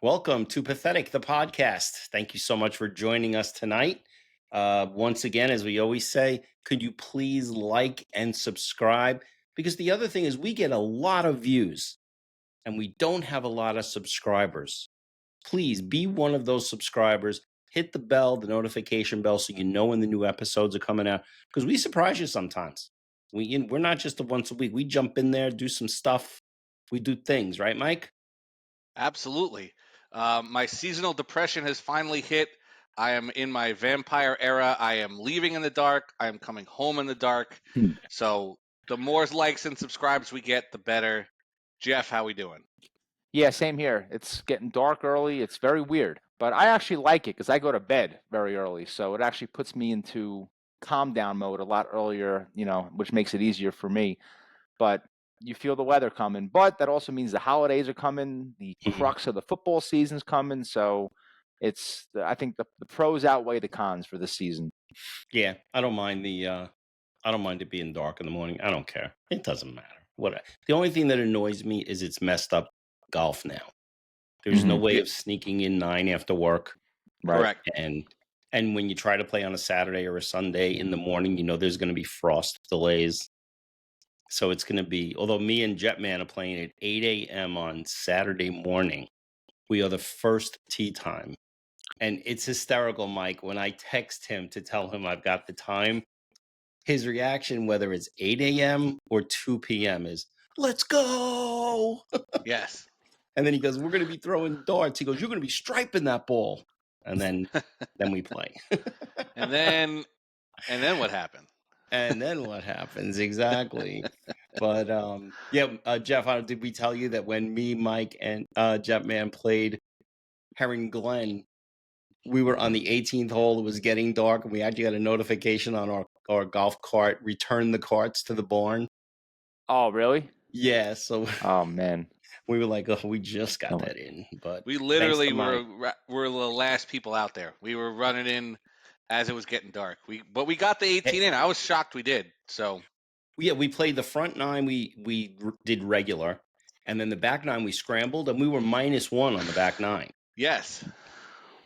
Welcome to Pathetic, the podcast. Thank you so much for joining us tonight. Once again, as we always say, could you please like and subscribe? Because the other thing is, we get a lot of views and we don't have a lot of subscribers. Please be one of those subscribers. Hit the bell, the notification bell, so you know when the new episodes are coming out. Because we surprise you sometimes. We're not just a once a week. We jump in there, do some stuff. We do things, right, Mike? Absolutely. My seasonal depression has finally hit. I am in my vampire era. I am leaving in the dark. I am coming home in the dark. So the more likes and subscribes we get, the better. Jeff, how we doing? Yeah, same here. It's getting dark early. It's very weird, but I actually like it because I go to bed very early. So it actually puts me into calm down mode a lot earlier, which makes it easier for me. But you feel the weather coming, but that also means the holidays are coming. The crux of the football season's coming. So I think the pros outweigh the cons for this season. Yeah, I don't mind it being dark in the morning. I don't care. It doesn't matter. The only thing that annoys me is it's messed up golf now. There's no way of sneaking in 9 after work. Right. Correct. And when you try to play on a Saturday or a Sunday in the morning, there's going to be frost delays. So it's going to be, although me and Jetman are playing at 8 a.m. on Saturday morning, we are the first tee time. And it's hysterical, Mike. When I text him to tell him I've got the time, his reaction, whether it's 8 a.m. or 2 p.m., is, let's go. Yes. And then he goes, we're going to be throwing darts. He goes, you're going to be striping that ball. And then we play. And then what happened? And then what happens? Exactly. But Jeff, did we tell you that when me, Mike, and Jetman played Herring Glen, we were on the 18th hole. It was getting dark, and we actually got a notification on our golf cart, return the carts to the barn. Oh, really? Yeah. So, oh man, we were like, oh, we just got that in. But we literally were the last people out there. We were running in as it was getting dark. But we got the 18 in. I was shocked we did. So yeah, we played the front 9. We did regular, and then the back 9 we scrambled, and we were -1 on the back 9. Yes.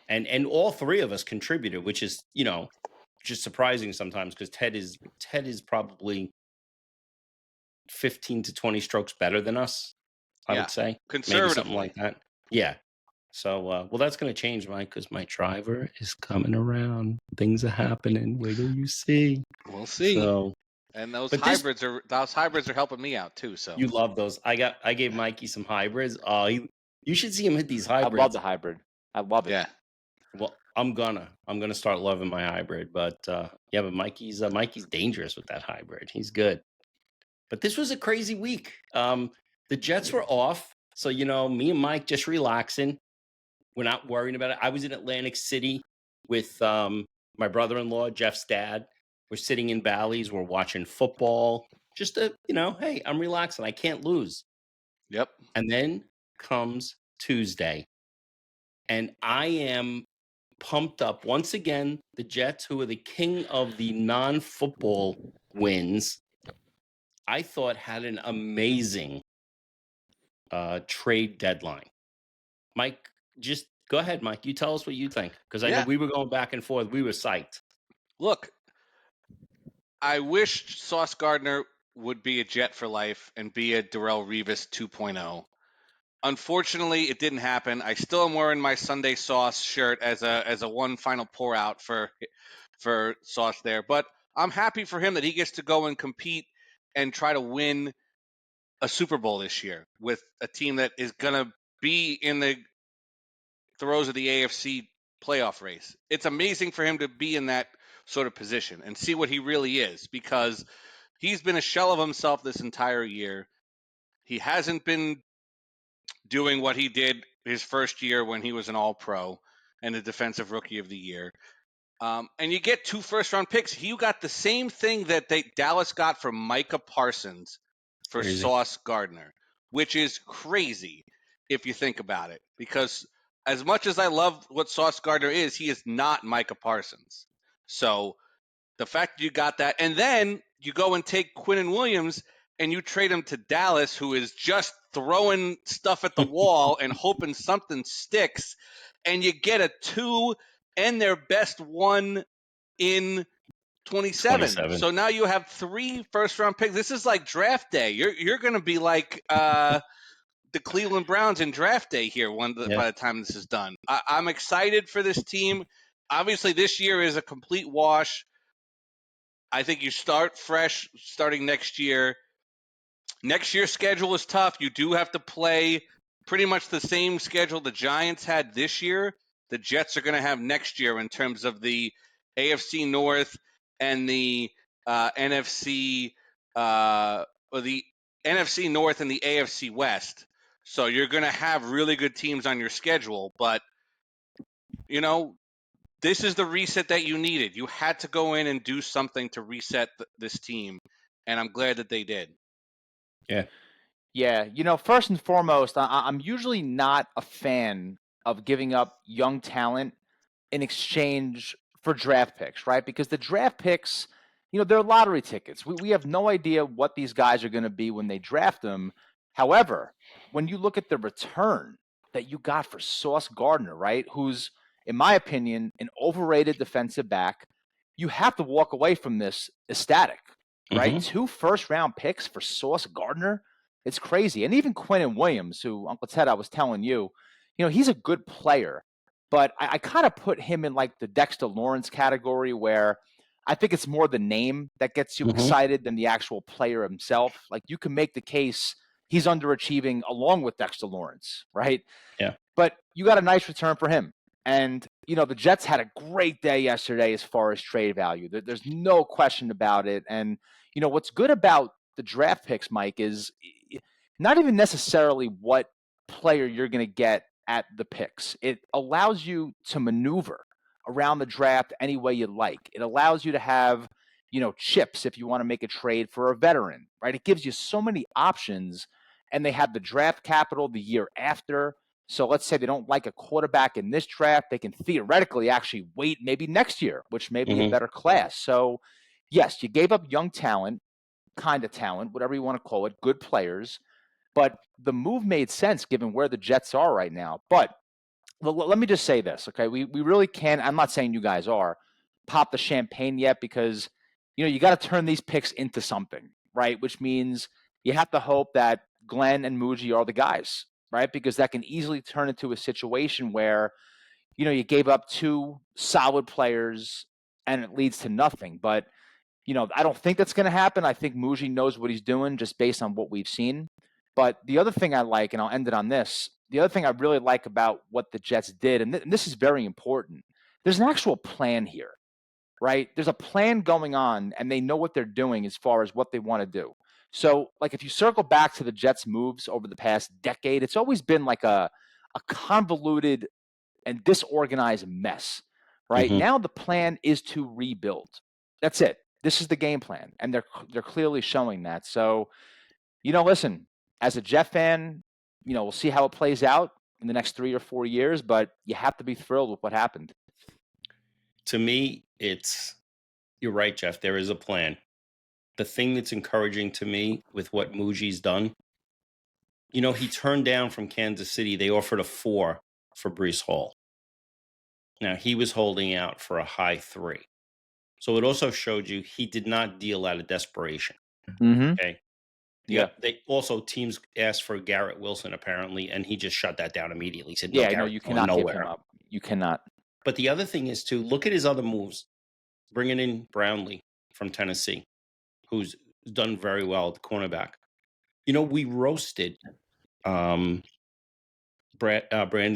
And all 3 of us contributed, which is just surprising sometimes, because Ted is probably 15 to 20 strokes better than us. I would say maybe something like that. Yeah. So, well, that's going to change, Mike, because my driver is coming around. Things are happening. Wait till you see. We'll see. So, and those hybrids are helping me out too. So you love those. I gave Mikey some hybrids. You should see him hit these hybrids. I love the hybrid. I love it. Yeah. Well, I'm gonna start loving my hybrid, but but Mikey's dangerous with that hybrid. He's good. But this was a crazy week. The Jets were off, so me and Mike just relaxing. We're not worrying about it. I was in Atlantic City with my brother-in-law, Jeff's dad. We're sitting in Bally's. We're watching football. Just hey, I'm relaxing. I can't lose. Yep. And then comes Tuesday, and I am pumped up once again. The Jets, who are the king of the non-football wins, I thought had an amazing trade deadline. Mike, just go ahead, Mike. You tell us what you think, because I know we were going back and forth. We were psyched. Look, I wish Sauce Gardner would be a Jet for life and be a Darrelle Revis 2.0. Unfortunately, it didn't happen. I still am wearing my Sunday Sauce shirt as a one final pour out for Sauce there, but I'm happy for him that he gets to go and compete and try to win a Super Bowl this year with a team that is going to be in the throes of the AFC playoff race. It's amazing for him to be in that sort of position and see what he really is, because he's been a shell of himself this entire year. He hasn't been doing what he did his first year when he was an All-Pro and a Defensive Rookie of the Year. And you get 2 first-round picks. You got the same thing that Dallas got from Micah Parsons for Sauce Gardner, which is crazy if you think about it. Because as much as I love what Sauce Gardner is, he is not Micah Parsons. So the fact that you got that, and then you go and take Quinnen Williams and you trade him to Dallas, who is just throwing stuff at the wall and hoping something sticks, and you get a 2 and their best 1 in 27. 27. So now you have 3 first-round picks. This is like draft day. You're going to be like the Cleveland Browns in draft day here by the time this is done. I'm excited for this team. Obviously, this year is a complete wash. I think you start fresh starting next year. Next year's schedule is tough. You do have to play pretty much the same schedule the Giants had this year. The Jets are going to have next year in terms of the AFC North and the NFC or the NFC North and the AFC West. So you're going to have really good teams on your schedule, but this is the reset that you needed. You had to go in and do something to reset this team, and I'm glad that they did. Yeah. Yeah, first and foremost, I'm usually not a fan of giving up young talent in exchange for draft picks, right? Because the draft picks, they're lottery tickets. We have no idea what these guys are going to be when they draft them. However, when you look at the return that you got for Sauce Gardner, right, who's, in my opinion, an overrated defensive back, you have to walk away from this ecstatic, right? Mhm. 2 first-round picks for Sauce Gardner. It's crazy. And even Quinnen Williams, who, Uncle Ted, I was telling you, he's a good player. But I kind of put him in like the Dexter Lawrence category, where I think it's more the name that gets you Mhm. excited than the actual player himself. Like, you can make the case he's underachieving along with Dexter Lawrence, right? Yeah. But you got a nice return for him. And, the Jets had a great day yesterday as far as trade value. There's no question about it. And, what's good about the draft picks, Mike, is not even necessarily what player you're going to get at the picks. It allows you to maneuver around the draft any way you like. It allows you to have, chips if you want to make a trade for a veteran, right? It gives you so many options, and they have the draft capital the year after. So let's say they don't like a quarterback in this draft, they can theoretically actually wait maybe next year, which may be a Mhm. better class. So yes, you gave up young talent, kind of talent, whatever you want to call it, good players. But the move made sense given where the Jets are right now. But let me just say this, okay? We really can't, I'm not saying you guys are, pop the champagne yet, because, you got to turn these picks into something, right? Which means you have to hope that Glenn and Muji are the guys, right? Because that can easily turn into a situation where, you gave up 2 solid players and it leads to nothing. But, I don't think that's going to happen. I think Muji knows what he's doing just based on what we've seen. But the other thing I like, and I'll end it on this, the other thing I really like about what the Jets did, and this is very important, there's an actual plan here, right? There's a plan going on, and they know what they're doing as far as what they want to do. So, like, if you circle back to the Jets' moves over the past decade, it's always been like a convoluted and disorganized mess, right? Mhm. Now the plan is to rebuild. That's it. This is the game plan, and they're clearly showing that. So, listen, as a Jet fan, we'll see how it plays out in the next 3 or 4 years, but you have to be thrilled with what happened. To me, you're right, Jeff. There is a plan. The thing that's encouraging to me with what Muji's done, he turned down from Kansas City. They offered a 4 for Brees Hall. Now he was holding out for a high 3. So it also showed you he did not deal out of desperation. Mm-hmm. Okay. Yeah. They also, teams asked for Garrett Wilson apparently, and he just shut that down immediately. He said, "No, Yeah, no, Garrett's you going cannot give him nowhere." up. You cannot. But the other thing is to look at his other moves, bringing in Brownlee from Tennessee, who's done very well at the cornerback. We roasted Brandon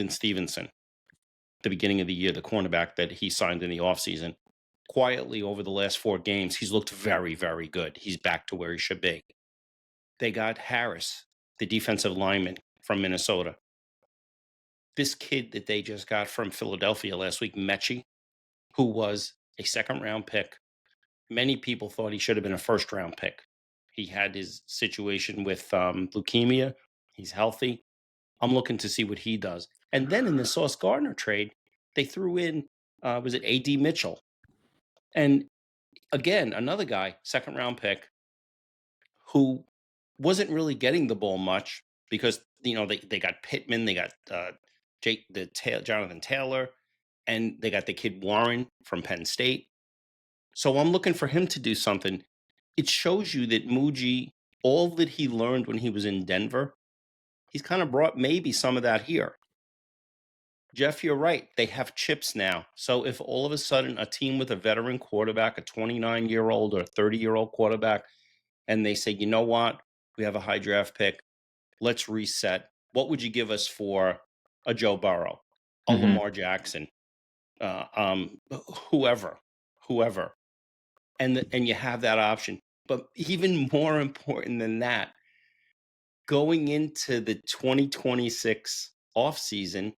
Stevenson at the beginning of the year, the cornerback that he signed in the offseason. Quietly over the last 4 games, he's looked very, very good. He's back to where he should be. They got Harris, the defensive lineman from Minnesota. This kid that they just got from Philadelphia last week, Mechie, who was a second-round pick. Many people thought he should have been a first-round pick. He had his situation with leukemia. He's healthy. I'm looking to see what he does. And then in the Sauce Gardner trade, they threw in, was it A.D. Mitchell? And again, another guy, second-round pick, who wasn't really getting the ball much, because they got Pittman, they got Jonathan Taylor, and they got the kid Warren from Penn State. So I'm looking for him to do something. It shows you that Muji, all that he learned when he was in Denver, he's kind of brought maybe some of that here. Jeff, you're right. They have chips now. So if all of a sudden a team with a veteran quarterback, a 29-year-old or a 30-year-old quarterback, and they say, you know what, we have a high draft pick, let's reset. What would you give us for a Joe Burrow, a Mhm. Lamar Jackson, whoever, and you have that option. But even more important than that, going into the 2026 offseason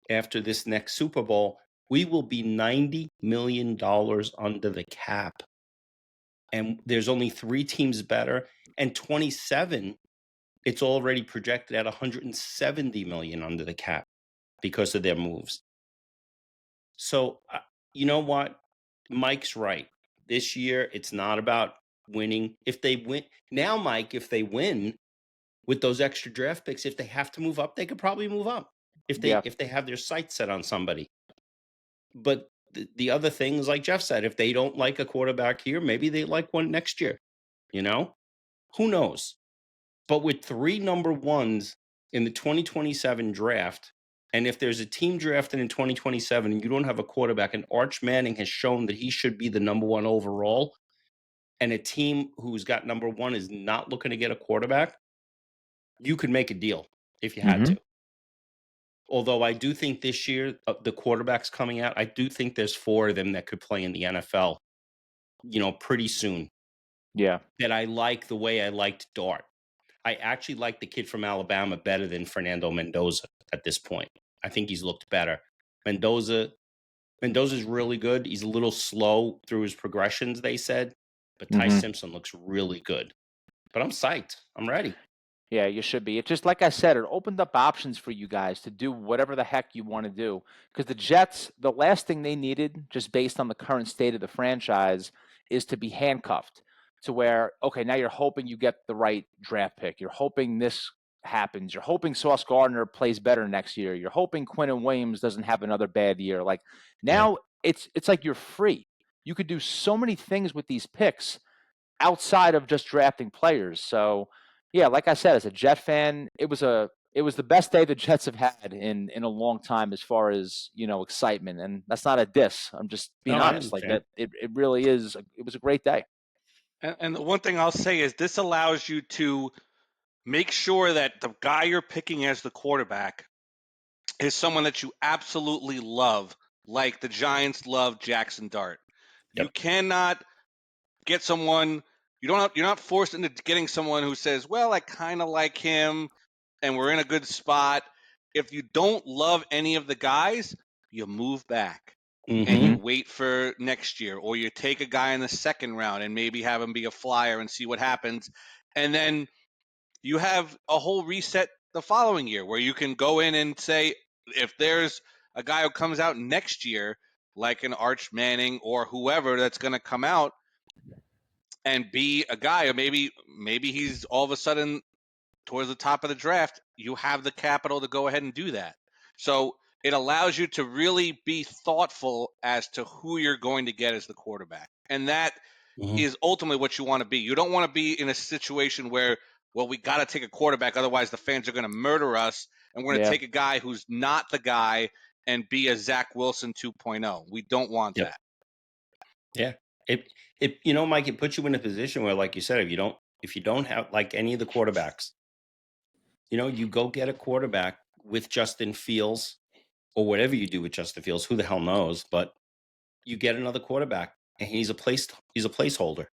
after this next Super Bowl, we will be $90 million under the cap. And there's only 3 teams better. And 27, it's already projected at 170 million under the cap because of their moves. So, you know what? Mike's right. This year, it's not about winning. If they win now, Mike, if they win with those extra draft picks, if they have to move up, they could probably move up if Yeah. they have their sights set on somebody. But the other things, like Jeff said, if they don't like a quarterback here, maybe they like one next year. Who knows? But with 3 number ones in the 2027 draft, and if there's a team drafted in 2027 and you don't have a quarterback, and Arch Manning has shown that he should be the number 1 overall, and a team who's got number 1 is not looking to get a quarterback, you could make a deal if you had Mhm. to. Although I do think this year, the quarterbacks coming out, I do think there's 4 of them that could play in the NFL, pretty soon. Yeah. That I like the way I liked Dart. I actually like the kid from Alabama better than Fernando Mendoza at this point. I think he's looked better. Mendoza's really good. He's a little slow through his progressions, they said, but Ty Mhm. Simpson looks really good. But I'm psyched. I'm ready. Yeah, you should be. It just, like I said, it opened up options for you guys to do whatever the heck you want to do. Because the Jets, the last thing they needed, just based on the current state of the franchise, is to be handcuffed to where, okay, now you're hoping you get the right draft pick. You're hoping this happens. You're hoping Sauce Gardner plays better next year. You're hoping Quinnen Williams doesn't have another bad year. Like Yeah. now it's like you're free. You could do so many things with these picks outside of just drafting players. So, yeah, like I said, as a Jet fan, it was the best day the Jets have had in a long time as far as excitement, and that's not a diss. I'm just being No, I honest. Like understand. that, it really is. It was a great day. And the one thing I'll say is this allows you to make sure that the guy you're picking as the quarterback is someone that you absolutely love, like the Giants love Jackson Dart. You Yep. cannot get someone you're not forced into getting someone who says, "Well, I kind of like him and we're in a good spot." If you don't love any of the guys, you move back and Mm-hmm. you wait for next year, or you take a guy in the second round and maybe have him be a flyer and see what happens. And then you have a whole reset the following year where you can go in and say, if there's a guy who comes out next year, like an Arch Manning or whoever that's going to come out and be a guy, or maybe he's all of a sudden towards the top of the draft, you have the capital to go ahead and do that. So it allows you to really be thoughtful as to who you're going to get as the quarterback. And that Mm-hmm. is ultimately what you want to be. You don't want to be in a situation where, well, we got to take a quarterback, otherwise the fans are going to murder us, and we're going to Yeah. take a guy who's not the guy and be a Zach Wilson 2.0. We don't want Yep. that. Yeah. Mike, it puts you in a position where, like you said, if you don't have like any of the quarterbacks, you go get a quarterback with Justin Fields or whatever you do with Justin Fields, who the hell knows, but you get another quarterback and he's a placeholder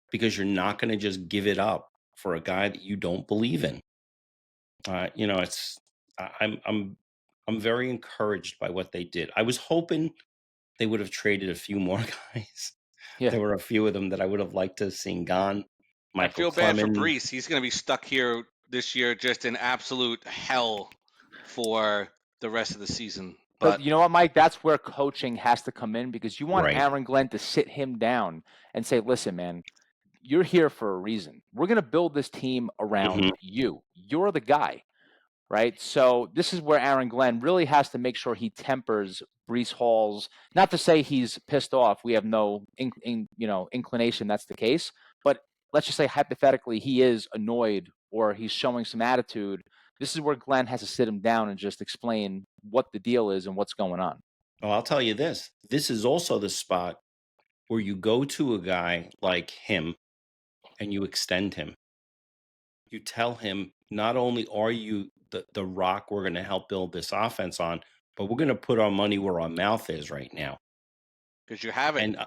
because you're not going to just give it up for a guy that you don't believe in. I'm very encouraged by what they did. I was hoping they would have traded a few more guys. Yeah. There were a few of them that I would have liked to have seen gone. I Michael feel bad for Clemens. Brees. He's going to be stuck here this year just in absolute hell for the rest of the season. But But you know what, Mike? That's where coaching has to come in because you want Right. Aaron Glenn to sit him down and say, "Listen, man, you're here for a reason. We're going to build this team around you. You're the guy, right? So this is where Aaron Glenn really has to make sure he tempers Breece Hall's, not to say he's pissed off. We have no inclination that's the case, but let's just say hypothetically he is annoyed or he's showing some attitude. This is where Glenn has to sit him down and just explain what the deal is and what's going on. Well, I'll tell you this. This is also the spot where you go to a guy like him and you extend him. You tell him, not only are you the rock we're going to help build this offense on, but we're going to put our money where our mouth is right now. Because you have it. And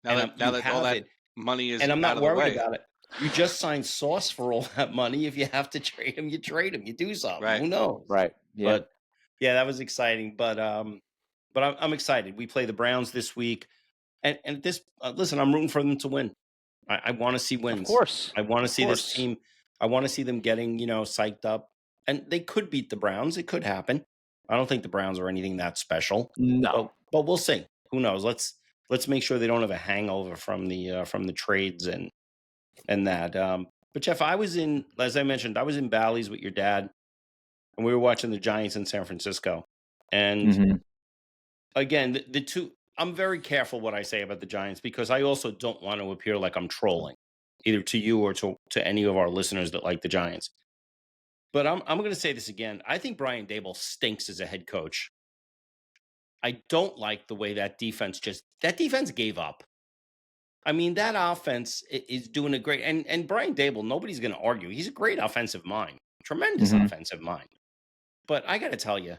now that all that money is and I'm out not of the worried way. about it. You just signed Sauce for all that money. If you have to trade him, you trade him. You do something. Right. Who knows? Right. Yeah. But yeah, that was exciting. But I'm excited. We play the Browns this week, and this listen, I'm rooting for them to win. I want to see wins. Of course. I want to see this team. I want to see them getting psyched up, and they could beat the Browns. It could happen. I don't think the Browns are anything that special. No. But we'll see. Who knows? Let's make sure they don't have a hangover from the trades and that. But Jeff, as I mentioned, I was in Bally's with your dad, and we were watching the Giants in San Francisco. And again, the two. I'm very careful what I say about the Giants because I also don't want to appear like I'm trolling, either to you or to any of our listeners that like the Giants. But I'm going to say this again. I think Brian Daboll stinks as a head coach. I don't like the way that defense gave up. I mean, that offense is doing a great, and Brian Daboll, nobody's going to argue. He's a great offensive mind, tremendous offensive mind. But I got to tell you,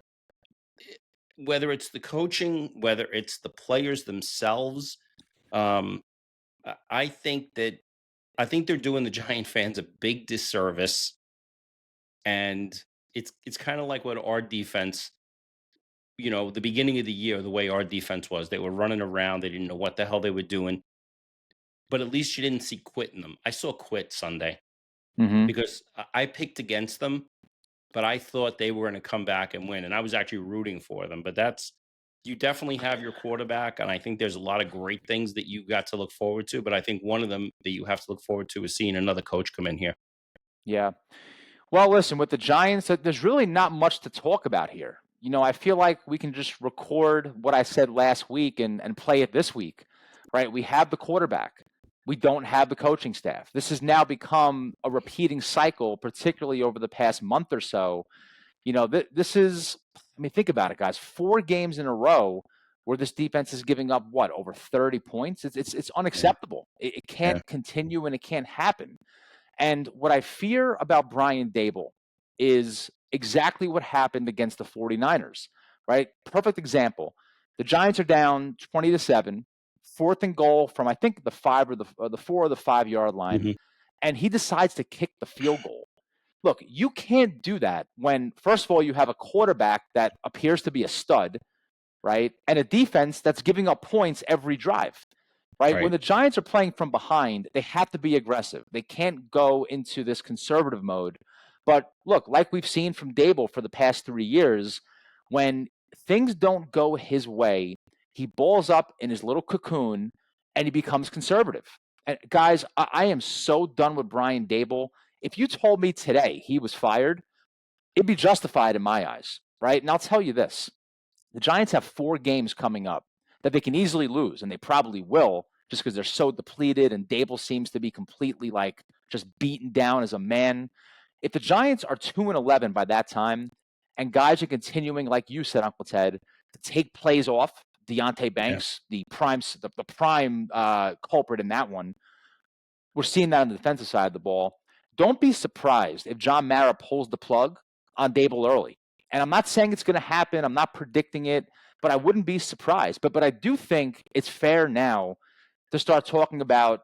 whether it's the coaching, whether it's the players themselves, I think they're doing the Giant fans a big disservice. And it's kind of like what our defense, the beginning of the year, the way our defense was. They were running around. They didn't know what the hell they were doing. But at least you didn't see quit in them. I saw quit Sunday because I picked against them, but I thought they were going to come back and win. And I was actually rooting for them. But you definitely have your quarterback. And I think there's a lot of great things that you got to look forward to. But I think one of them that you have to look forward to is seeing another coach come in here. Yeah. Well, listen, with the Giants, there's really not much to talk about here. I feel like we can just record what I said last week and play it this week, right? We have the quarterback. We don't have the coaching staff. This has now become a repeating cycle, particularly over the past month or so. This is, think about it, guys. 4 games in a row where this defense is giving up, over 30 points? It's unacceptable. It can't continue and it can't happen. And what I fear about Brian Daboll is exactly what happened against the 49ers, right? Perfect example. The Giants are down 20-7, 4th and goal from, I think, the 4 or the 5 yard line. And he decides to kick the field goal. Look, you can't do that when, first of all, you have a quarterback that appears to be a stud, right? And a defense that's giving up points every drive. Right? When the Giants are playing from behind, they have to be aggressive. They can't go into this conservative mode. But look, like we've seen from Daboll for the past 3 years, when things don't go his way, he balls up in his little cocoon and he becomes conservative. And guys, I am so done with Brian Daboll. If you told me today he was fired, it'd be justified in my eyes, right? And I'll tell you this. The Giants have 4 games coming up that they can easily lose, and they probably will, just because they're so depleted and Daboll seems to be completely just beaten down as a man. If the Giants are 2-11 by that time, and guys are continuing, like you said, Uncle Ted, to take plays off Deonte Banks, the prime culprit in that one, we're seeing that on the defensive side of the ball. Don't be surprised if John Mara pulls the plug on Daboll early. And I'm not saying it's going to happen. I'm not predicting it, but I wouldn't be surprised. But I do think it's fair now to start talking about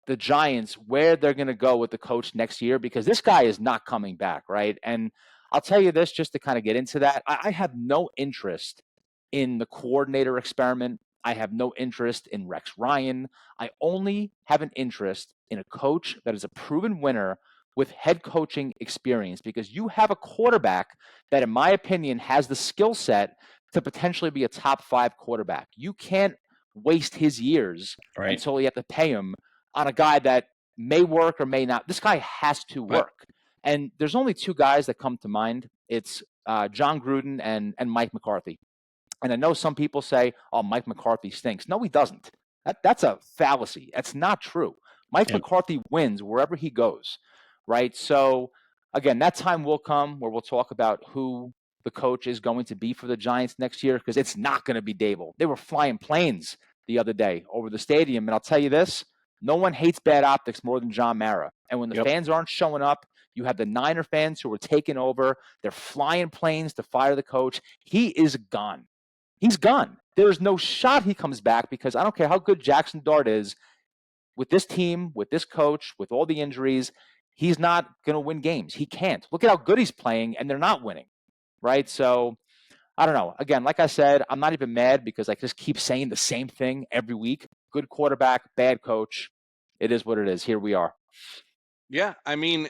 the Giants, where they're going to go with the coach next year, because this guy is not coming back, right? And I'll tell you this, just to kind of get into that, I have no interest in the coordinator experiment. I have no interest in Rex Ryan. I only have an interest in a coach that is a proven winner with head coaching experience, because you have a quarterback that, in my opinion, has the skill set to potentially be a top 5 quarterback. You can't waste his years until you have to pay him on a guy that may work or may not. This guy has to Right. work. And there's only two guys that come to mind. It's John Gruden and Mike McCarthy. And I know some people say, oh, Mike McCarthy stinks. No, he doesn't. That's a fallacy. That's not true. Mike Yep. McCarthy wins wherever he goes, right? So, again, that time will come where we'll talk about who the coach is going to be for the Giants next year, because it's not going to be Dable. They were flying planes the other day over the stadium. And I'll tell you this, no one hates bad optics more than John Mara. And when the Yep. fans aren't showing up, you have the Niner fans who are taking over. They're flying planes to fire the coach. He is gone. He's gone. There's no shot he comes back, because I don't care how good Jackson Dart is with this team, with this coach, with all the injuries, he's not going to win games. He can't. Look at how good he's playing, and they're not winning, right? So I don't know. Again, like I said, I'm not even mad because I just keep saying the same thing every week. Good quarterback, bad coach. It is what it is. Here we are. Yeah, I mean,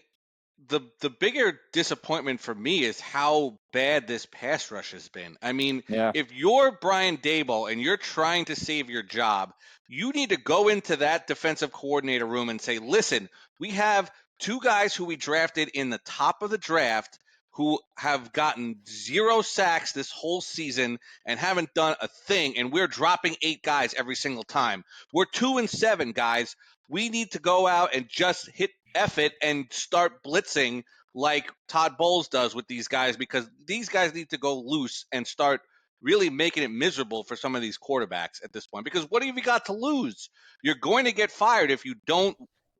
the bigger disappointment for me is how bad this pass rush has been. I mean, Yeah. if you're Brian Daboll and you're trying to save your job, you need to go into that defensive coordinator room and say, listen, we have two guys who we drafted in the top of the draft who have gotten 0 sacks this whole season and haven't done a thing, and we're dropping 8 guys every single time. We're 2-7, guys. We need to go out and just hit F it and start blitzing like Todd Bowles does with these guys, because these guys need to go loose and start really making it miserable for some of these quarterbacks at this point. Because what have you got to lose? You're going to get fired if you don't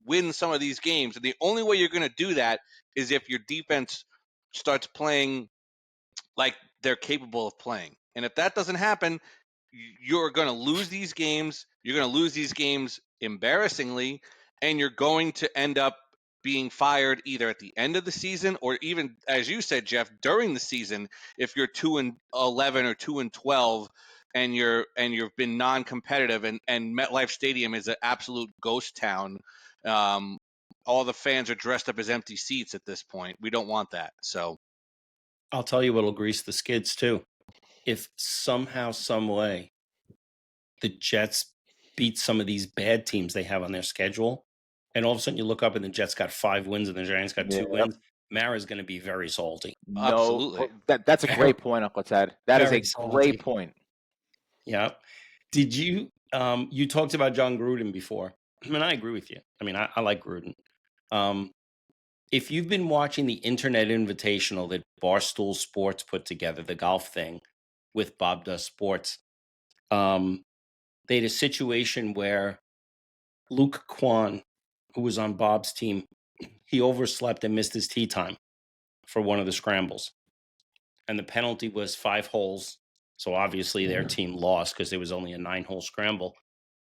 win some of these games. And the only way you're going to do that is if your defense starts playing like they're capable of playing. And if that doesn't happen, you're going to lose these games. You're going to lose these games embarrassingly, and you're going to end up being fired either at the end of the season or even, as you said, Jeff, during the season. If you're 2-11 or 2-12, and you've been non-competitive, and MetLife Stadium is an absolute ghost town. All the fans are dressed up as empty seats at this point. We don't want that. So I'll tell you what'll grease the skids too. If somehow, some way, the Jets beat some of these bad teams they have on their schedule, and all of a sudden you look up and the Jets got 5 wins and the Giants got 2 wins, Mara's going to be very salty. No, absolutely. that's a great point, Uncle Ted. That is a Very salty. great point. Yeah. Did you you talked about John Gruden before? I mean, I agree with you. I mean, I like Gruden. If you've been watching the Internet Invitational that Barstool Sports put together, the golf thing with Bob Does Sports, they had a situation where Luke Kwan, who was on Bob's team, he overslept and missed his tee time for one of the scrambles. And the penalty was 5 holes. So obviously their team lost because there was only a 9-hole scramble.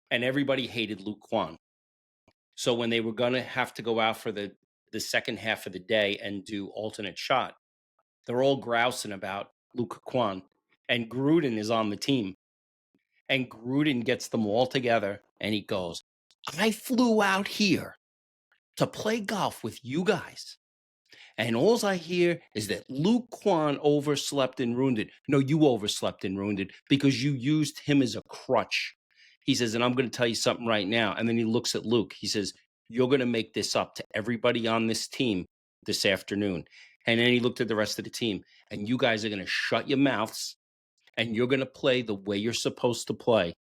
And everybody hated Luke Kwan. So when they were going to have to go out for the second half of the day and do alternate shot, they're all grousing about Luke Kwan. And Gruden is on the team. And Gruden gets them all together and he goes, I flew out here to play golf with you guys. And all I hear is that Luke Kwan overslept and ruined it. No, you overslept and ruined it because you used him as a crutch. He says, and I'm going to tell you something right now. And then he looks at Luke. He says, you're going to make this up to everybody on this team this afternoon. And then he looked at the rest of the team. And you guys are going to shut your mouths and you're going to play the way you're supposed to play.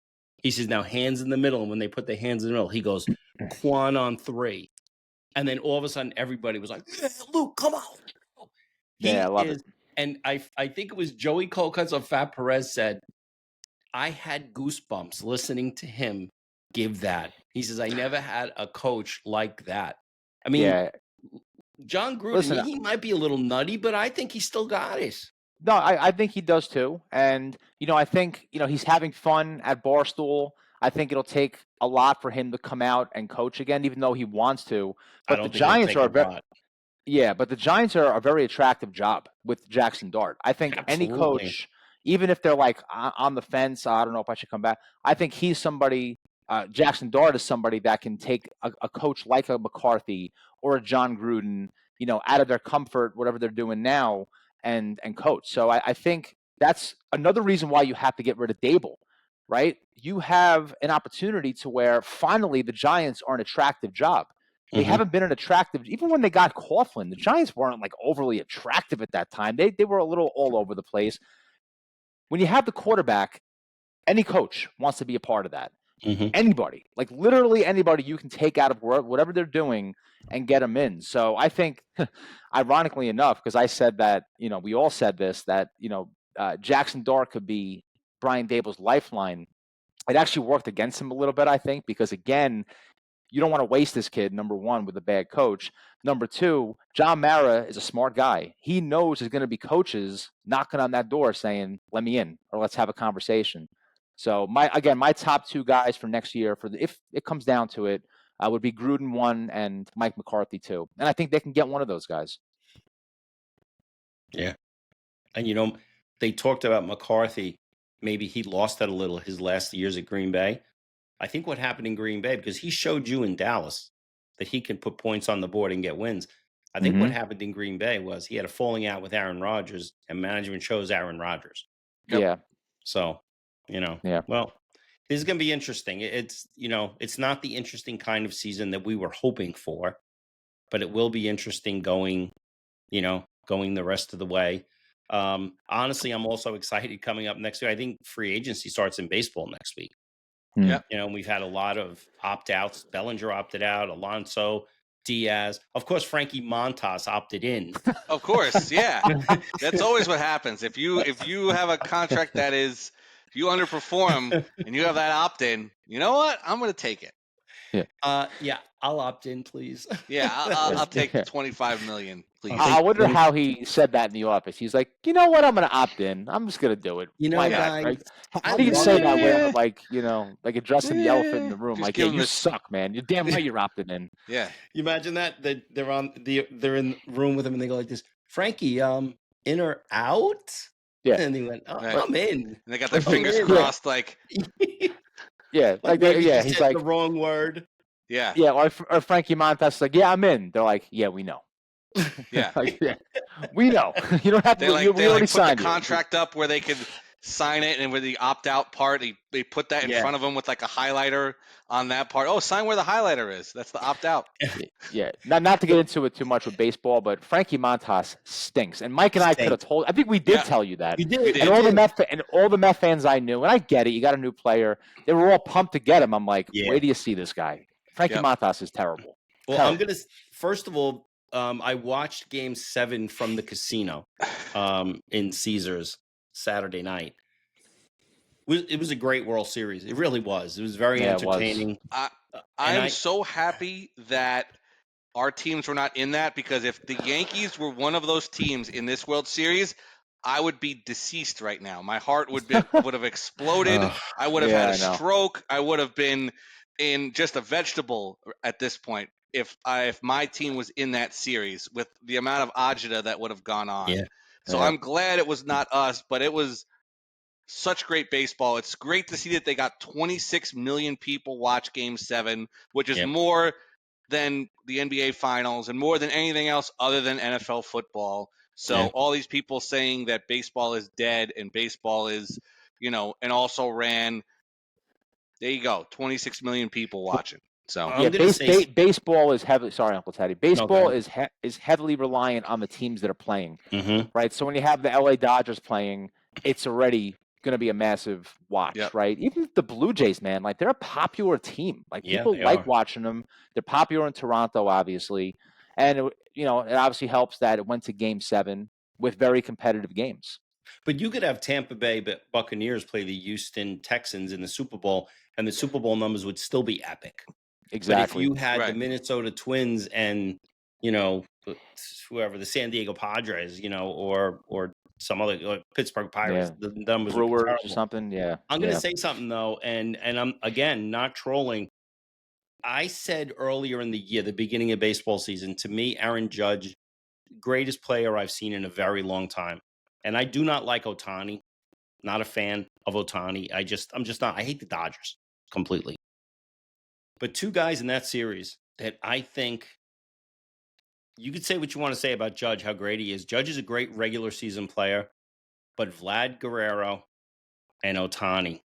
He says, now hands in the middle. And when they put their hands in the middle, he goes, Kwan on 3. And then all of a sudden, everybody was like, yeah, Luke, come on. I love it. And I think it was Joey Colcutt's or Fat Perez said, I had goosebumps listening to him give that. He says, I never had a coach like that. I mean, John Gruden, Listen, he might be a little nutty, but I think he still got it. No, I think he does too. And, I think, he's having fun at Barstool. I think it'll take a lot for him to come out and coach again, even though he wants to. But the Giants are but the Giants are a very attractive job with Jackson Dart. I think any coach, even if they're like on the fence, I don't know if I should come back. I think he's somebody, Jackson Dart is somebody that can take a coach like a McCarthy or a John Gruden, out of their comfort, whatever they're doing now, and coach. So I think that's another reason why you have to get rid of Dable, right? You have an opportunity to where finally the Giants are an attractive job. They Mhm. haven't been an attractive. Even when they got Coughlin, the Giants weren't like overly attractive at that time. They were a little all over the place. When you have the quarterback, any coach wants to be a part of that. Mhm. Anybody, like literally anybody you can take out of whatever they're doing and get them in. So I think, ironically enough, because I said that, we all said this, that, Jackson Dart could be Brian Dable's lifeline. It actually worked against him a little bit, I think, because again, you don't want to waste this kid, number one, with a bad coach. Number two, John Mara is a smart guy. He knows there's going to be coaches knocking on that door saying, let me in, or let's have a conversation. So my top two guys for next year, if it comes down to it, would be Gruden 1 and Mike McCarthy 2. And I think they can get one of those guys. Yeah. And they talked about McCarthy. Maybe he lost that a little his last years at Green Bay. I think what happened in Green Bay, because he showed you in Dallas that he can put points on the board and get wins. I think what happened in Green Bay was he had a falling out with Aaron Rodgers, and management chose Aaron Rodgers. Yep. Yeah. So, Yeah. well, this is going to be interesting. It's not the interesting kind of season that we were hoping for, but it will be interesting going the rest of the way. Honestly, I'm also excited coming up next week. I think free agency starts in baseball next week. Yep. We've had a lot of opt-outs. Bellinger opted out, Alonso, Diaz. Of course, Frankie Montas opted in. Of course, yeah. That's always what happens. If you have a contract that is, if you underperform and you have that opt-in, you know what? I'm going to take it. Yeah, I'll opt in, please. Yeah, I'll take the $25 million, please. I wonder how he said that in the office. He's like, you know what? I'm going to opt in. I'm just going to do it. Why not? guys, Right? I How do you love say it. that without, like addressing the elephant in the room? Just Like, give yeah, him you this- suck, man. You're damn right you're opting in. Yeah. You imagine that they're in the room with him and they go like this, Frankie, in or out? Yeah. And he went, Right. I'm in. And they got their I'm fingers in. crossed, like, Yeah. Like maybe he he's said like, the wrong word. yeah, yeah, or Frankie Montas is like, yeah, I'm in. They're like, yeah, we know. yeah. Like, yeah, we know. You don't have to. They we already put the signed you. contract up where they could sign it, and with the opt-out part, they put that in Yeah. front of them with like a highlighter on that part. Oh, sign where the highlighter is. That's the opt-out. Yeah, not to get into it too much with baseball, but Frankie Montas stinks. And Mike and I could have told. I think we did Yeah. tell you that. You did. We did. And all the Met fans I knew, and I get it. You got a new player. They were all pumped to get him. I'm like, Yeah. where do you see this guy? Frankie Yep. Montas is terrible. Well, Terrible. I'm gonna first of all, I watched Game 7 from the casino, in Caesars Saturday night. It was a great World Series. It really was. It was very Yeah, it was. entertaining. I'm so happy that our teams were not in that, because if the Yankees were one of those teams in this World Series, I would be deceased right now. My heart would have exploded. I would have had a stroke. I would have been in just a vegetable at this point if my team was in that series, with the amount of agita that would have gone on. Yeah. So Yeah. I'm glad it was not us, but it was such great baseball. It's great to see that they got 26 million people watch Game 7, which is Yep. more than the NBA Finals and more than anything else other than NFL football. So Yeah. all these people saying that baseball is dead and baseball is, and also ran. There you go, 26 million people watching. So I'm Yeah, gonna say baseball is heavily. Sorry, Uncle Teddy. go Baseball ahead. is heavily reliant on the teams that are playing. Mhm. Right. So when you have the LA Dodgers playing, it's already going to be a massive watch. Yep. Right. Even the Blue Jays, man, like they're a popular team. Like Yeah, people they like are. watching them. They're popular in Toronto, obviously, and it obviously helps that it went to Game 7 with very competitive games. But you could have Tampa Bay Buccaneers play the Houston Texans in the Super Bowl, and the Super Bowl numbers would still be epic. Exactly. But if you had the Right. Minnesota Twins and whoever, the San Diego Padres, or some other Pittsburgh Pirates, Yeah. the numbers would be Brewers or terrible. something, yeah. I'm going to say something though, and I'm again not trolling. I said earlier in the year, the beginning of baseball season, to me, Aaron Judge, greatest player I've seen in a very long time. And I do not like Ohtani. Not a fan of Ohtani. I'm just not. I hate the Dodgers completely. But two guys in that series that I think, you could say what you want to say about Judge, how great he is. Judge is a great regular season player, but Vlad Guerrero and Ohtani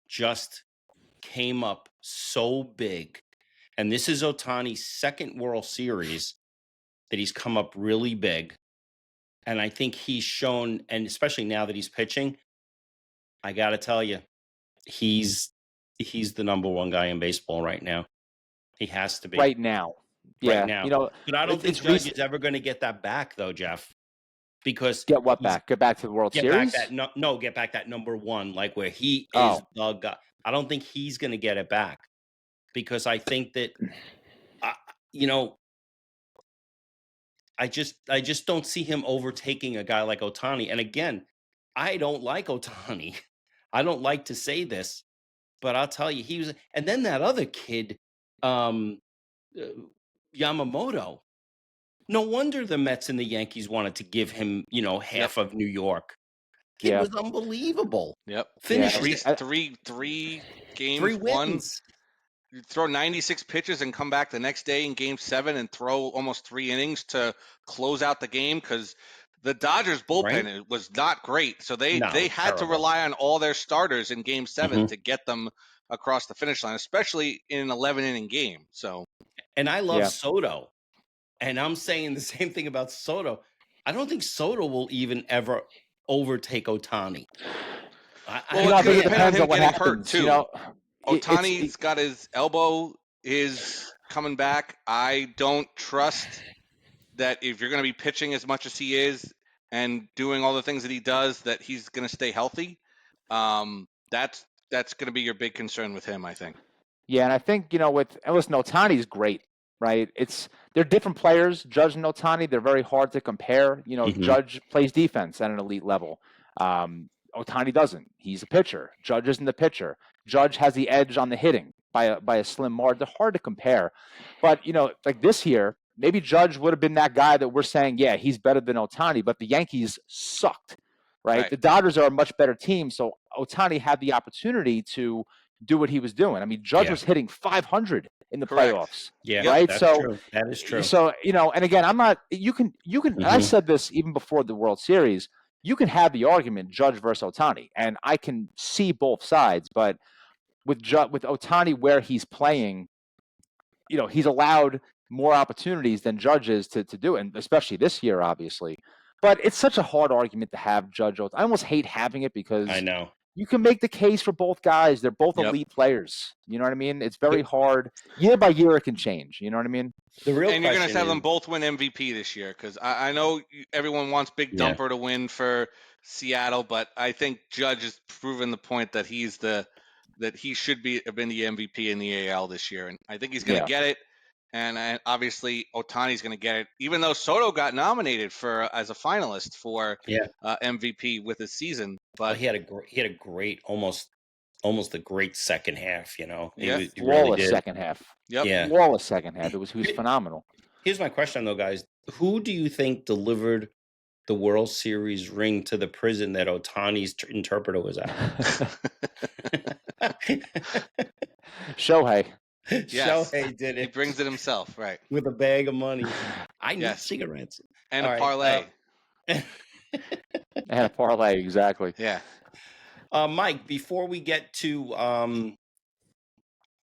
just came up so big. And this is Ohtani's second World Series that he's come up really big. And I think he's shown, and especially now that he's pitching, I got to tell you, he's the number one guy in baseball right now. He has to be right now. right Yeah, now. you know, But I don't think it's Judge recent. is ever going to get that back, though, Jeff, because Get what he's back? Get back to the World get back Series? that get back that number one, like where he is Oh, the guy. I don't think he's going to get it back because I think that, you know, I just don't see him overtaking a guy like Ohtani. And again, I don't like Ohtani. I don't like to say this, but I'll tell you, he was. And then that other kid, um, uh, Yamamoto. No wonder the Mets and the Yankees wanted to give him, Yep. half of New York. Kid Yeah. was unbelievable. Yep. Finished Three games, 3 won. wins. You throw 96 pitches and come back the next day in Game 7 and throw almost 3 innings to close out the game because the Dodgers bullpen Right? was not great. So they No, had to terrible. rely on all their starters in Game 7 Mhm. to get them across the finish line, especially in an 11-inning game. So And I love Yeah. Soto. And I'm saying the same thing about Soto. I don't think Soto will even ever overtake Ohtani. well, I You know, I it's going think to it can't. depend on depends him on what getting hurt happens. too. You know, it's Ohtani's got his elbow is coming back. I don't trust that if you're going to be pitching as much as he is and doing all the things that he does, that he's going to stay healthy. That's going to be your big concern with him, I think. yeah, and I think listen, Otani's great, right? They're different players. Judge and Otani, they're very hard to compare. Mhm. Judge plays defense at an elite level. Otani doesn't. He's a pitcher. Judge isn't the pitcher. Judge has the edge on the hitting by a slim margin. They're hard to compare, but like this year, maybe Judge would have been that guy that we're saying, yeah, he's better than Otani. But the Yankees sucked, right? The Dodgers are a much better team, so Otani had the opportunity to do what he was doing. I mean, Judge Yeah. was hitting 500 in the Correct. playoffs, Yeah, right? that's So, true. That is true. and again, I'm not. You can. And I Mhm. said this even before the World Series. You can have the argument Judge versus Otani, and I can see both sides. But with Otani where he's playing, he's allowed more opportunities than Judge is to do it, and especially this year, obviously. But it's such a hard argument to have Judge. I almost hate having it because I know. you can make the case for both guys. They're both Yep. elite players. You know what I mean? It's very hard. Year by year, it can change. You know what I mean? The real And you're going to question have them is, both win MVP this year because I know everyone wants Big Yeah. Dumper to win for Seattle, but I think Judge has proven the point that that he should have been the MVP in the AL this year, and I think he's going to get it. And obviously, Otani's going to get it, even though Soto got nominated as a finalist for Yeah. MVP with his season. well, But he had a great, almost a great second half. He Yeah. really Flawless did. second half. Yep. Yeah. Flawless second half. He was phenomenal. Here's my question, though, guys. Who do you think delivered the World Series ring to the prison that Otani's interpreter was at? Shohei. Yes. Shohei did He it brings it himself, right? with a bag of money. I need Yes. cigarettes. And All a right, parlay. And a parlay, exactly. Yeah. Mike, before we get to our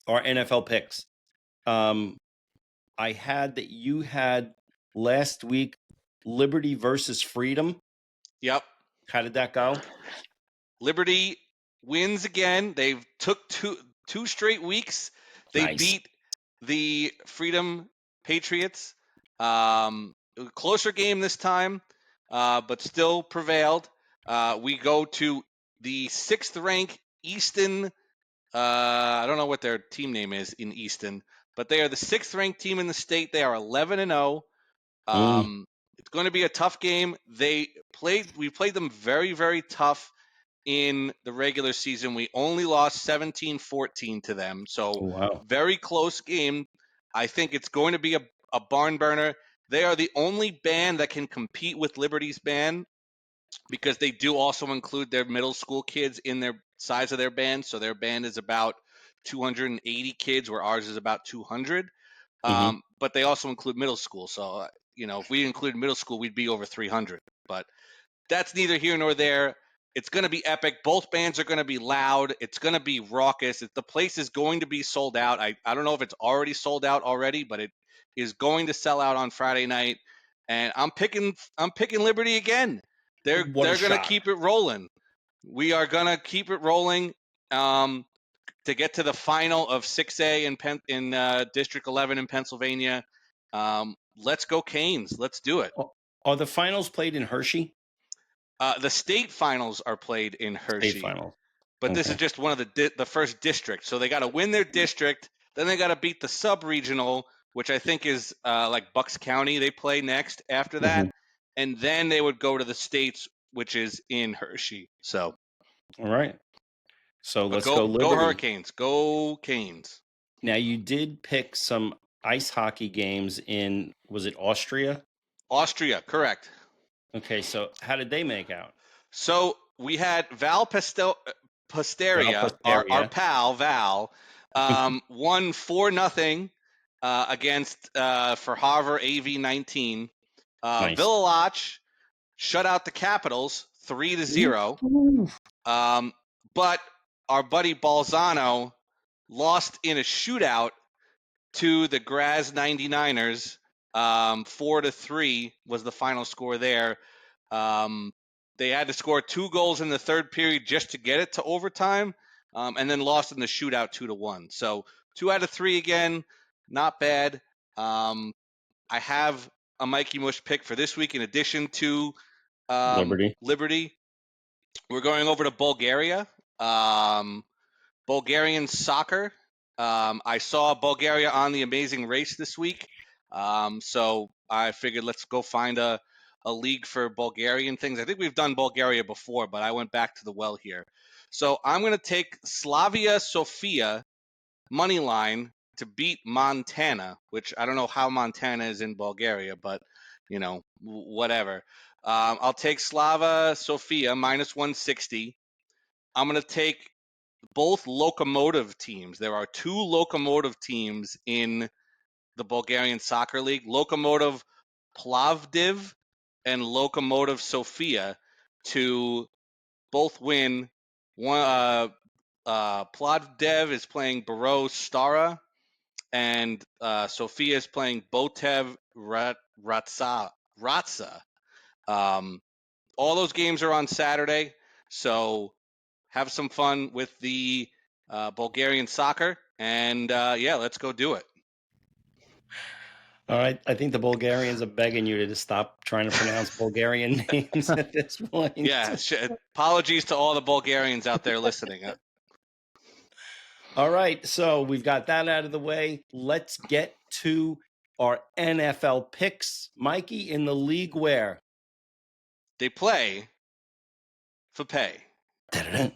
NFL picks, I had that you had last week Liberty versus Freedom. Yep. How did that go? Liberty wins again. They've took two straight weeks. They Nice. beat the Freedom Patriots. It was a closer game this time, but still prevailed. We go to the 6th ranked Easton. I don't know what their team name is in Easton, but they are the 6th ranked team in the state. They are 11-0. It's going to be a tough game. We played them very, very tough in the regular season. We only lost 17-14 to them. So Wow. very close game. I think it's going to be a barn burner. They are the only band that can compete with Liberty's band because they do also include their middle school kids in their size of their band. So their band is about 280 kids, where ours is about 200. But they also include middle school. So, if we include middle school, we'd be over 300. But that's neither here nor there. It's going to be epic. Both bands are going to be loud. It's going to be raucous. The place is going to be sold out. I don't know if it's already sold out already, but it is going to sell out on Friday night. And I'm picking Liberty again. They're What a going to shot. keep it rolling. We are going to keep it rolling to get to the final of 6A in District 11 in Pennsylvania. Let's go Canes. Let's do it. Are the finals played in Hershey? The state finals are played in Hershey. State finals. But this Okay. is just one of the first district. So they got to win their district. Then they got to beat the sub-regional, which I think is like Bucks County they play next after that. And then they would go to the states, which is in Hershey. So, All right. So but let's go Liberty. Go Hurricanes. Go Canes. Now, you did pick some ice hockey games in, was it Austria? Austria, correct. Okay, so how did they make out? So we had Val Pasteria, our pal Val, won 4-0 against for Harvard AV 19. Nice. Villaloch shut out the Capitals 3-0. But our buddy Balzano lost in a shootout to the Graz 99ers. 4-3 was the final score there. They had to score 2 goals in the third period just to get it to overtime, and then lost in the shootout 2-1. So 2 out of 3 again, not bad. I have a Mikey Mush pick for this week in addition to Liberty. We're going over to Bulgaria. Bulgarian soccer. I saw Bulgaria on The Amazing Race this week, so I figured let's go find a league for Bulgarian things. I think we've done Bulgaria before, but I went back to the well here. So I'm going to take Slavia Sofia money line to beat Montana, which I don't know how Montana is in Bulgaria, but whatever. I'll take Slava Sofia minus 160. I'm going to take both locomotive teams. There are 2 locomotive teams in the Bulgarian Soccer League, Lokomotiv Plovdiv and Lokomotiv Sofia, to both win. One Plovdiv is playing Baro Stara, and Sofia is playing Botev Ratsa. All those games are on Saturday, so have some fun with the Bulgarian soccer, and let's go do it. All right. I think the Bulgarians are begging you to just stop trying to pronounce Bulgarian names at this point. Yeah. Apologies to all the Bulgarians out there listening. All right. So we've got that out of the way. Let's get to our NFL picks. Mikey, in the league where they play for pay. I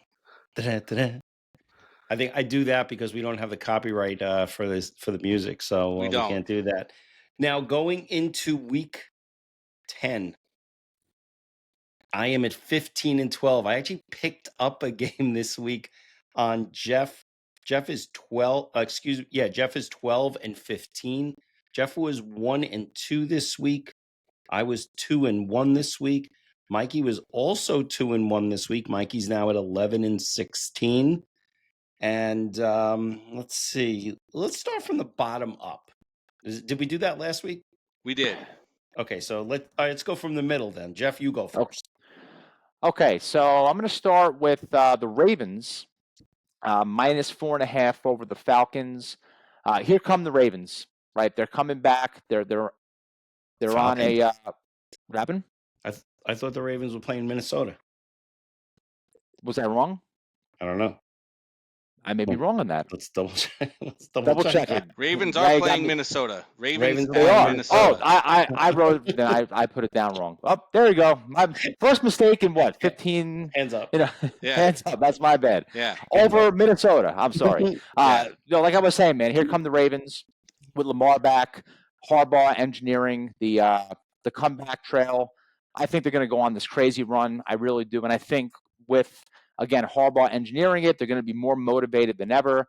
think I do that because we don't have the copyright for the music, so we can't do that. Now, going into week 10, I am at 15-12. I actually picked up a game this week on Jeff. Jeff is 12. Jeff is 12-15. Jeff was 1-2 this week. I was 2-1 this week. Mikey was also 2-1 this week. Mikey's now at 11-16. And let's see. Let's start from the bottom up. Did we do that last week? We did. Okay, so let's go from the middle then. Jeff, you go first. Okay, so I'm going to start with the Ravens, minus 4.5 over the Falcons. Here come the Ravens, right? They're coming back. They're on a what happened? I thought the Ravens were playing Minnesota. Was that wrong? I don't know. I may be wrong on that. Let's double check. Double check it. Ravens are playing Minnesota. Ravens they are. Minnesota. Oh, I wrote it. Then I put it down wrong. Oh, there you go. My first mistake in what? 15. Hands up. Hands up. That's my bad. Yeah. Over Minnesota. I'm sorry. Like I was saying, man. Here come the Ravens with Lamar back. Harbaugh engineering the comeback trail. I think they're going to go on this crazy run. I really do, and I think with, again, Harbaugh engineering it, they're going to be more motivated than ever.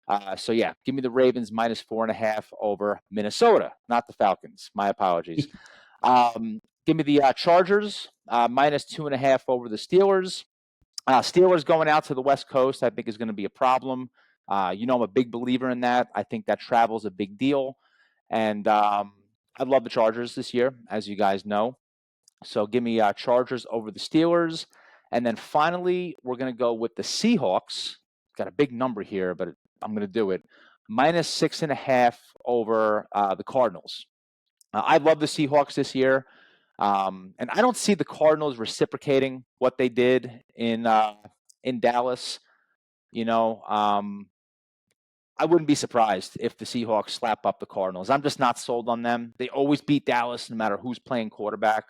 Give me the Ravens minus 4.5 over Minnesota, not the Falcons. My apologies. Give me the Chargers minus 2.5 over the Steelers. Steelers going out to the West Coast, I think, is going to be a problem. I'm a big believer in that. I think that travel's a big deal. And I love the Chargers this year, as you guys know. So give me Chargers over the Steelers. And then finally, we're going to go with the Seahawks. Got a big number here, but I'm going to do it. -6.5 over the Cardinals. I love the Seahawks this year. And I don't see the Cardinals reciprocating what they did in Dallas. I wouldn't be surprised if the Seahawks slap up the Cardinals. I'm just not sold on them. They always beat Dallas no matter who's playing quarterback.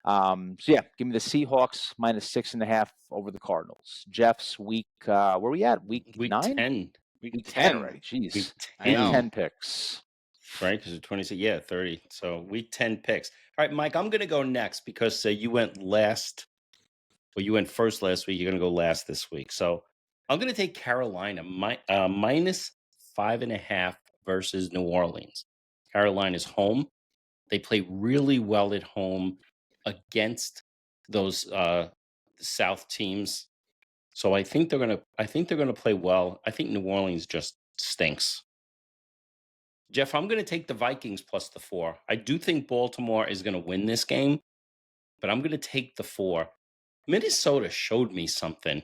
Yeah, give me the Seahawks -6.5 over the Cardinals. Jeff's week, where are we at? Week 9? 10. Week 10 already. Jeez. Week Week 10. 10 picks. Right, because it's 26, 30. So week 10 picks. All right, Mike, I'm going to go next because you went last. Well, you went first last week. You're going to go last this week. So I'm going to take Carolina -5.5 versus New Orleans. Carolina's home. They play really well at home against those South teams. So I think they're gonna play well. I think New Orleans just stinks. Jeff, I'm gonna take the Vikings plus the 4. I do think Baltimore is gonna win this game, but I'm gonna take the 4. Minnesota showed me something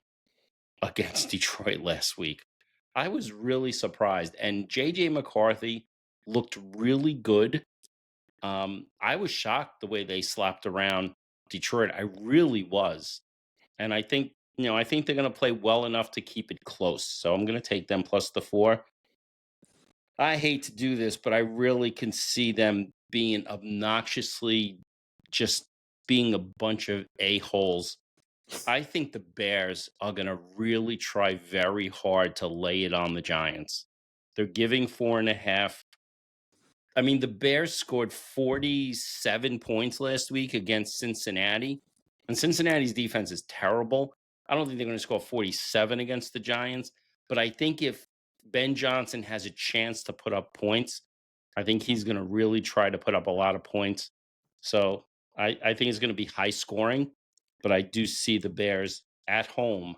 against Detroit last week. I was really surprised, and JJ McCarthy looked really good. I was shocked the way they slapped around Detroit. I really was. And I think, I think they're going to play well enough to keep it close. So I'm going to take them plus the 4. I hate to do this, but I really can see them being obnoxiously just being a bunch of a-holes. I think the Bears are going to really try very hard to lay it on the Giants. They're giving 4.5. I mean, the Bears scored 47 points last week against Cincinnati, and Cincinnati's defense is terrible. I don't think they're going to score 47 against the Giants, but I think if Ben Johnson has a chance to put up points, I think he's going to really try to put up a lot of points. So I think it's going to be high scoring, but I do see the Bears at home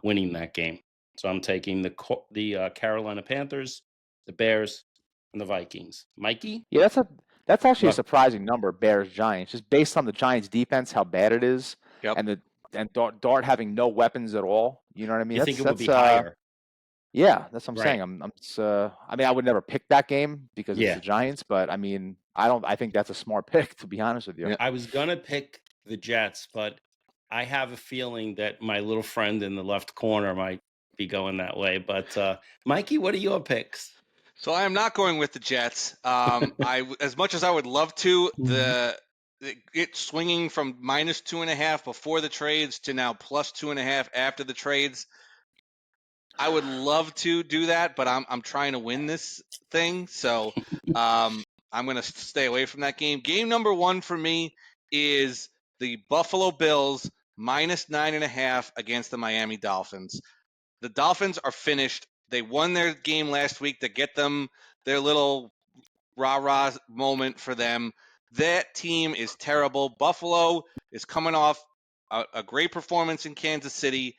winning that game. So I'm taking the Carolina Panthers, the Bears, and the Vikings. Mikey? Yeah, that's actually a What? surprising number, Bears Giants, just based on the Giants defense, how bad it is, Yep. and Dart having no weapons at all. You know what I mean? You think it would be higher? Yeah, that's what I'm Right. saying. I mean, I would never pick that game because it's Yeah. the Giants, but I mean, I think that's a smart pick, to be honest with you. Yeah. I was gonna pick the Jets, but I have a feeling that my little friend in the left corner might be going that way. But Mikey, what are your picks? So I am not going with the Jets. As much as I would love to, it swinging from -2.5 before the trades to now +2.5 after the trades. I would love to do that, but I'm trying to win this thing, so I'm going to stay away from that game. Game number 1 for me is the Buffalo Bills -9.5 against the Miami Dolphins. The Dolphins are finished. They won their game last week to get them their little rah-rah moment for them. That team is terrible. Buffalo is coming off a great performance in Kansas City.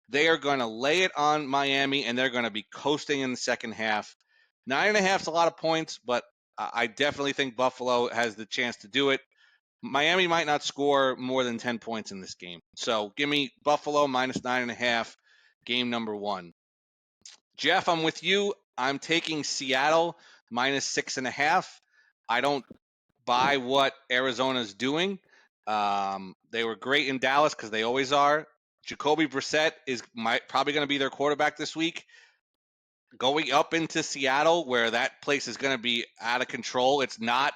They are going to lay it on Miami, and they're going to be coasting in the second half. 9.5 is a lot of points, but I definitely think Buffalo has the chance to do it. Miami might not score more than 10 points in this game. So give me Buffalo -9.5, game number 1. Jeff, I'm with you. I'm taking Seattle -6.5. I don't buy what Arizona's doing. They were great in Dallas because they always are. Jacoby Brissett is probably going to be their quarterback this week. Going up into Seattle, where that place is going to be out of control. It's not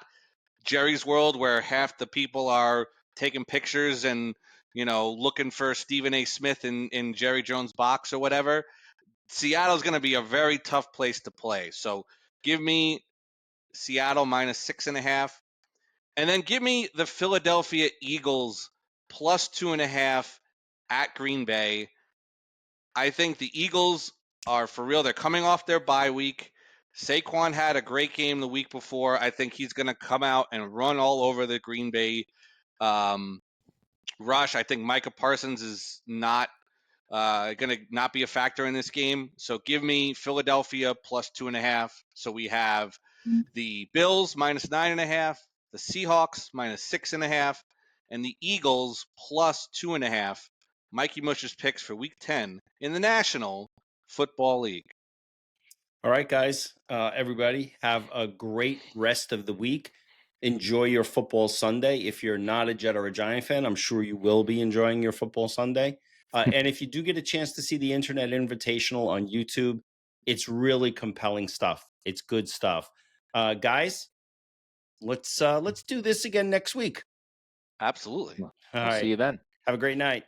Jerry's World where half the people are taking pictures and looking for Stephen A. Smith in Jerry Jones' box or whatever. Seattle's going to be a very tough place to play. So give me Seattle -6.5. And then give me the Philadelphia Eagles +2.5 at Green Bay. I think the Eagles are for real. They're coming off their bye week. Saquon had a great game the week before. I think he's going to come out and run all over the Green Bay rush. I think Micah Parsons is not going to not be a factor in this game. So give me Philadelphia plus 2.5. So we have the Bills minus 9.5, the Seahawks minus 6.5, and the Eagles plus 2.5. Mikey Mush's picks for Week 10 in the National Football League. All right, guys. Everybody, have a great rest of the week. Enjoy your football Sunday. If you're not a Jet or a Giant fan, I'm sure you will be enjoying your football Sunday. And if you do get a chance to see the Internet Invitational on YouTube, it's really compelling stuff. It's good stuff. Guys, let's do this again next week. Absolutely. All We'll see right. you then. Have a great night.